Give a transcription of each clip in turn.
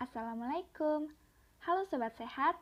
Assalamualaikum. Halo Sobat Sehat.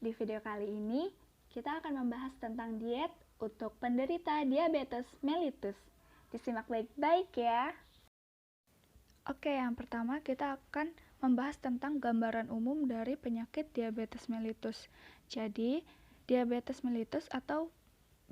Di video kali ini, kita akan membahas tentang diet untuk penderita diabetes mellitus. Disimak baik-baik ya. Oke, yang pertama kita akan membahas tentang gambaran umum dari penyakit diabetes mellitus. Jadi, diabetes mellitus atau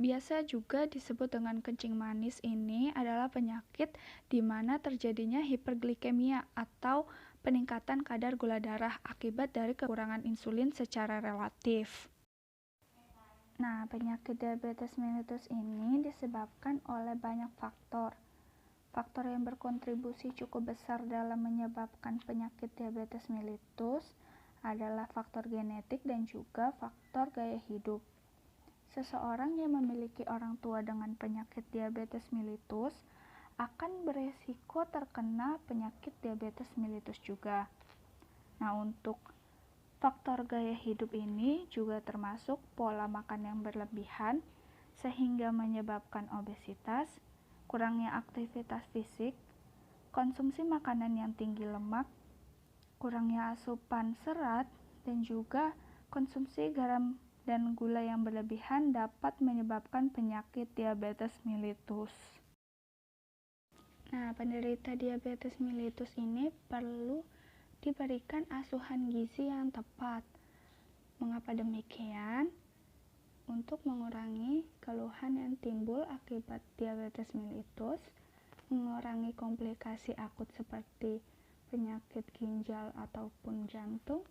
biasa juga disebut dengan kencing manis ini adalah penyakit di mana terjadinya hiperglikemia atau peningkatan kadar gula darah akibat dari kekurangan insulin secara relatif. Nah, penyakit diabetes mellitus ini disebabkan oleh banyak faktor. Faktor yang berkontribusi cukup besar dalam menyebabkan penyakit diabetes mellitus adalah faktor genetik dan juga faktor gaya hidup. Seseorang yang memiliki orang tua dengan penyakit diabetes mellitus akan beresiko terkena penyakit diabetes mellitus juga. Nah, untuk faktor gaya hidup ini juga termasuk pola makan yang berlebihan sehingga menyebabkan obesitas, kurangnya aktivitas fisik, konsumsi makanan yang tinggi lemak, kurangnya asupan serat, dan juga konsumsi garam dan gula yang berlebihan dapat menyebabkan penyakit diabetes mellitus. Nah, penderita diabetes mellitus ini perlu diberikan asuhan gizi yang tepat. Mengapa demikian? Untuk mengurangi keluhan yang timbul akibat diabetes mellitus, mengurangi komplikasi akut seperti penyakit ginjal ataupun jantung,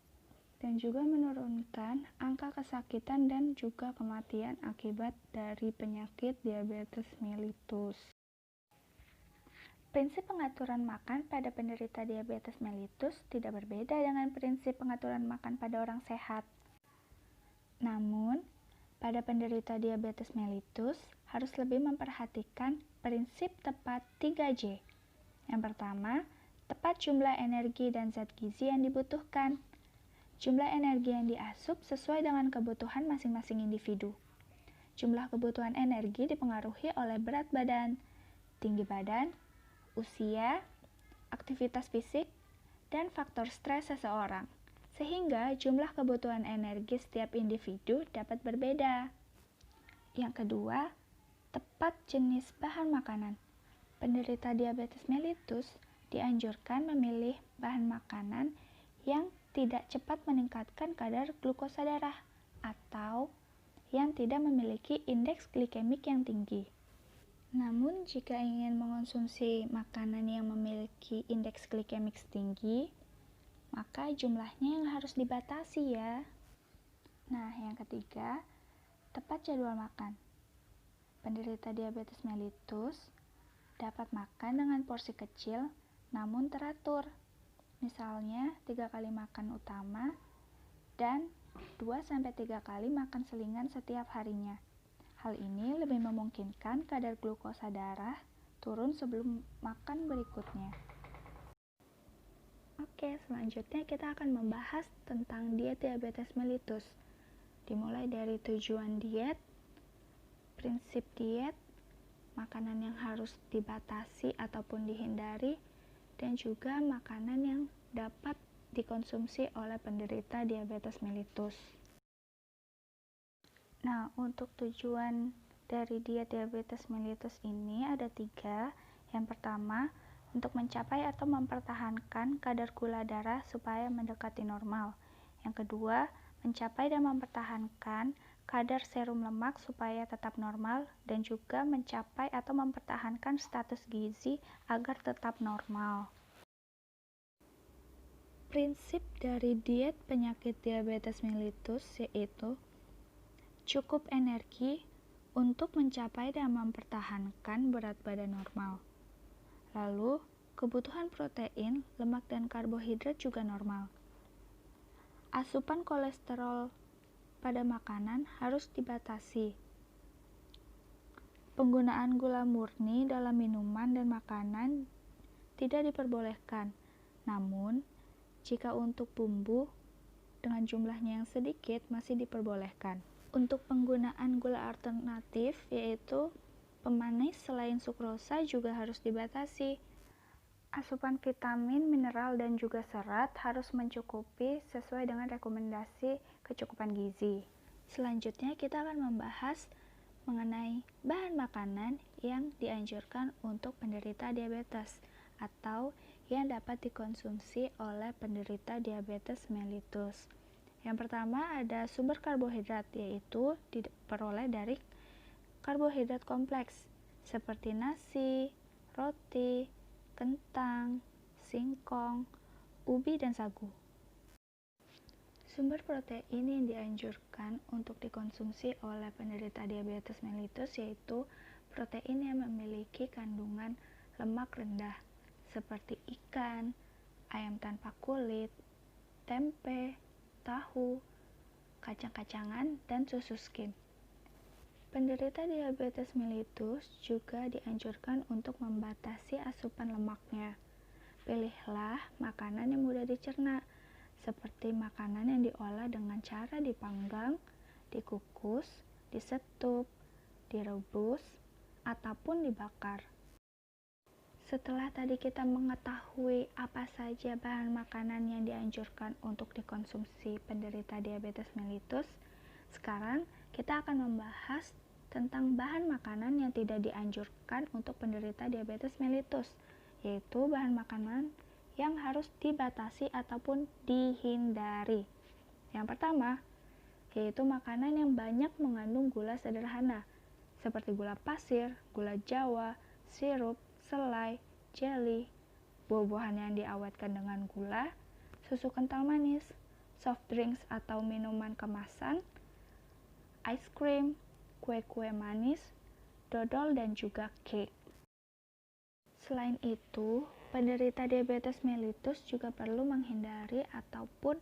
dan juga menurunkan angka kesakitan dan juga kematian akibat dari penyakit diabetes mellitus. Prinsip pengaturan makan pada penderita diabetes mellitus tidak berbeda dengan prinsip pengaturan makan pada orang sehat. Namun, pada penderita diabetes mellitus harus lebih memperhatikan prinsip tepat 3J. Yang pertama, tepat jumlah energi dan zat gizi yang dibutuhkan. Jumlah energi yang diasup sesuai dengan kebutuhan masing-masing individu. Jumlah kebutuhan energi dipengaruhi oleh berat badan, tinggi badan, usia, aktivitas fisik, dan faktor stres seseorang, sehingga jumlah kebutuhan energi setiap individu dapat berbeda. Yang kedua, tepat jenis bahan makanan. Penderita diabetes mellitus dianjurkan memilih bahan makanan yang tidak cepat meningkatkan kadar glukosa darah atau yang tidak memiliki indeks glikemik yang tinggi. Namun, jika ingin mengonsumsi makanan yang memiliki indeks glikemik tinggi, maka jumlahnya yang harus dibatasi ya. Nah, yang ketiga, tepat jadwal makan. Penderita diabetes mellitus dapat makan dengan porsi kecil namun teratur. Misalnya 3 kali makan utama dan 2-3 kali makan selingan setiap harinya. Hal ini lebih memungkinkan kadar glukosa darah turun sebelum makan berikutnya. Oke, selanjutnya kita akan membahas tentang diet diabetes mellitus. Dimulai dari tujuan diet, prinsip diet, makanan yang harus dibatasi ataupun dihindari, dan juga makanan yang dapat dikonsumsi oleh penderita diabetes mellitus. Nah, untuk tujuan dari diet diabetes mellitus ini ada 3. Yang pertama, untuk mencapai atau mempertahankan kadar gula darah supaya mendekati normal. Yang kedua, mencapai dan mempertahankan kadar serum lemak supaya tetap normal, dan juga mencapai atau mempertahankan status gizi agar tetap normal. Prinsip dari diet penyakit diabetes mellitus yaitu cukup energi untuk mencapai dan mempertahankan berat badan normal. Lalu, kebutuhan protein, lemak, dan karbohidrat juga normal. Asupan kolesterol pada makanan harus dibatasi. Penggunaan gula murni dalam minuman dan makanan tidak diperbolehkan. Namun, jika untuk bumbu dengan jumlahnya yang sedikit masih diperbolehkan. Untuk penggunaan gula alternatif yaitu pemanis selain sukrosa juga harus dibatasi. Asupan vitamin, mineral, dan juga serat harus mencukupi sesuai dengan rekomendasi kecukupan gizi. Selanjutnya kita akan membahas mengenai bahan makanan yang dianjurkan untuk penderita diabetes atau yang dapat dikonsumsi oleh penderita diabetes mellitus. Yang pertama ada sumber karbohidrat, yaitu diperoleh dari karbohidrat kompleks seperti nasi, roti, kentang, singkong, ubi, dan sagu. Sumber protein yang dianjurkan untuk dikonsumsi oleh penderita diabetes mellitus yaitu protein yang memiliki kandungan lemak rendah seperti ikan, ayam tanpa kulit, tempe, tahu, kacang-kacangan, dan susu skim. Penderita diabetes mellitus juga dianjurkan untuk membatasi asupan lemaknya. Pilihlah makanan yang mudah dicerna, seperti makanan yang diolah dengan cara dipanggang, dikukus, disetup, direbus, ataupun dibakar. Setelah tadi kita mengetahui apa saja bahan makanan yang dianjurkan untuk dikonsumsi penderita diabetes mellitus, sekarang kita akan membahas tentang bahan makanan yang tidak dianjurkan untuk penderita diabetes mellitus, yaitu bahan makanan yang harus dibatasi ataupun dihindari. Yang pertama, yaitu makanan yang banyak mengandung gula sederhana, seperti gula pasir, gula jawa, sirup, selai, jelly, buah-buahan yang diawetkan dengan gula, susu kental manis, soft drinks atau minuman kemasan, ice cream, kue-kue manis, dodol, dan juga cake. Selain itu, penderita diabetes mellitus juga perlu menghindari ataupun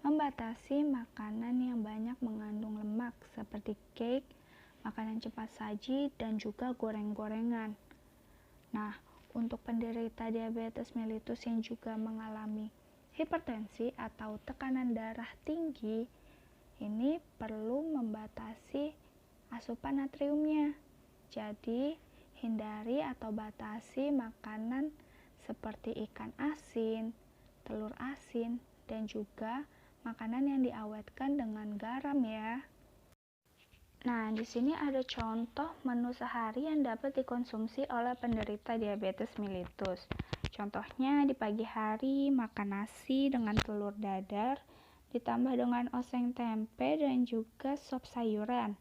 membatasi makanan yang banyak mengandung lemak seperti cake, makanan cepat saji, dan juga goreng-gorengan. Nah, untuk penderita diabetes mellitus yang juga mengalami hipertensi atau tekanan darah tinggi, ini perlu membatasi asupan natriumnya. Jadi, hindari atau batasi makanan seperti ikan asin, telur asin, dan juga makanan yang diawetkan dengan garam ya. Nah, di sini ada contoh menu sehari yang dapat dikonsumsi oleh penderita diabetes mellitus. Contohnya di pagi hari makan nasi dengan telur dadar ditambah dengan oseng tempe dan juga sop sayuran.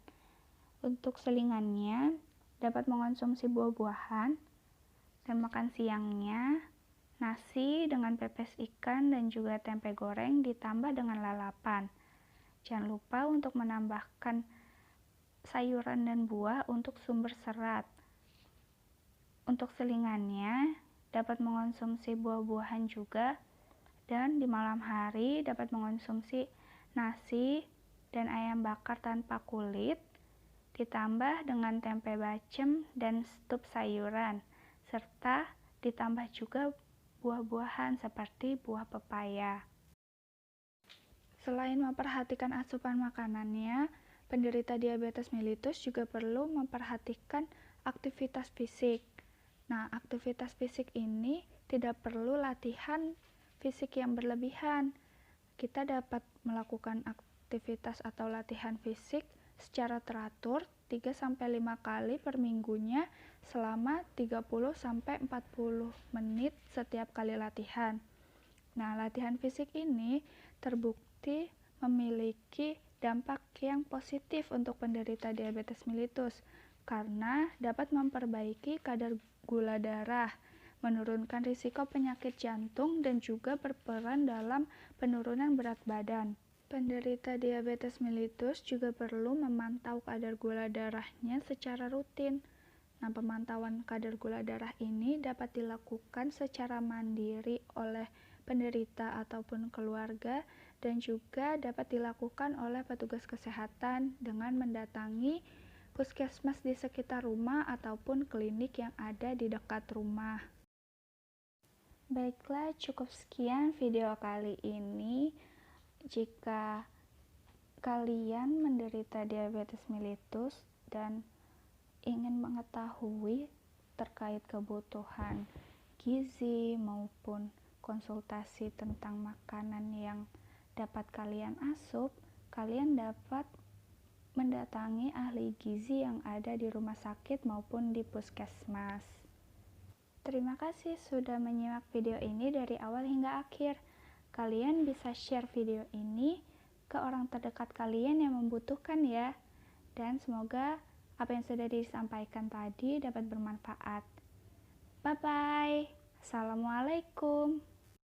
Untuk selingannya dapat mengonsumsi buah-buahan, dan makan siangnya nasi dengan pepes ikan dan juga tempe goreng ditambah dengan lalapan. Jangan lupa untuk menambahkan sayuran dan buah untuk sumber serat. Untuk selingannya dapat mengonsumsi buah-buahan juga, dan di malam hari dapat mengonsumsi nasi dan ayam bakar tanpa kulit ditambah dengan tempe bacem dan stup sayuran, serta ditambah juga buah-buahan seperti buah pepaya. Selain memperhatikan asupan makanannya, penderita diabetes mellitus juga perlu memperhatikan aktivitas fisik. Nah, aktivitas fisik ini tidak perlu latihan fisik yang berlebihan. Kita dapat melakukan aktivitas atau latihan fisik secara teratur 3-5 kali per minggunya selama 30-40 menit setiap kali latihan. Nah, latihan fisik ini terbukti memiliki dampak yang positif untuk penderita diabetes mellitus karena dapat memperbaiki kadar gula darah, menurunkan risiko penyakit jantung, dan juga berperan dalam penurunan berat badan. Penderita diabetes mellitus juga perlu memantau kadar gula darahnya secara rutin. Nah, pemantauan kadar gula darah ini dapat dilakukan secara mandiri oleh penderita ataupun keluarga, dan juga dapat dilakukan oleh petugas kesehatan dengan mendatangi puskesmas di sekitar rumah ataupun klinik yang ada di dekat rumah. Baiklah, cukup sekian video kali ini. Jika kalian menderita diabetes mellitus dan ingin mengetahui terkait kebutuhan gizi maupun konsultasi tentang makanan yang dapat kalian asup, kalian dapat mendatangi ahli gizi yang ada di rumah sakit maupun di puskesmas. Terima kasih sudah menyimak video ini dari awal hingga akhir. Kalian bisa share video ini ke orang terdekat kalian yang membutuhkan ya. Dan semoga apa yang sudah disampaikan tadi dapat bermanfaat. Bye-bye. Assalamualaikum.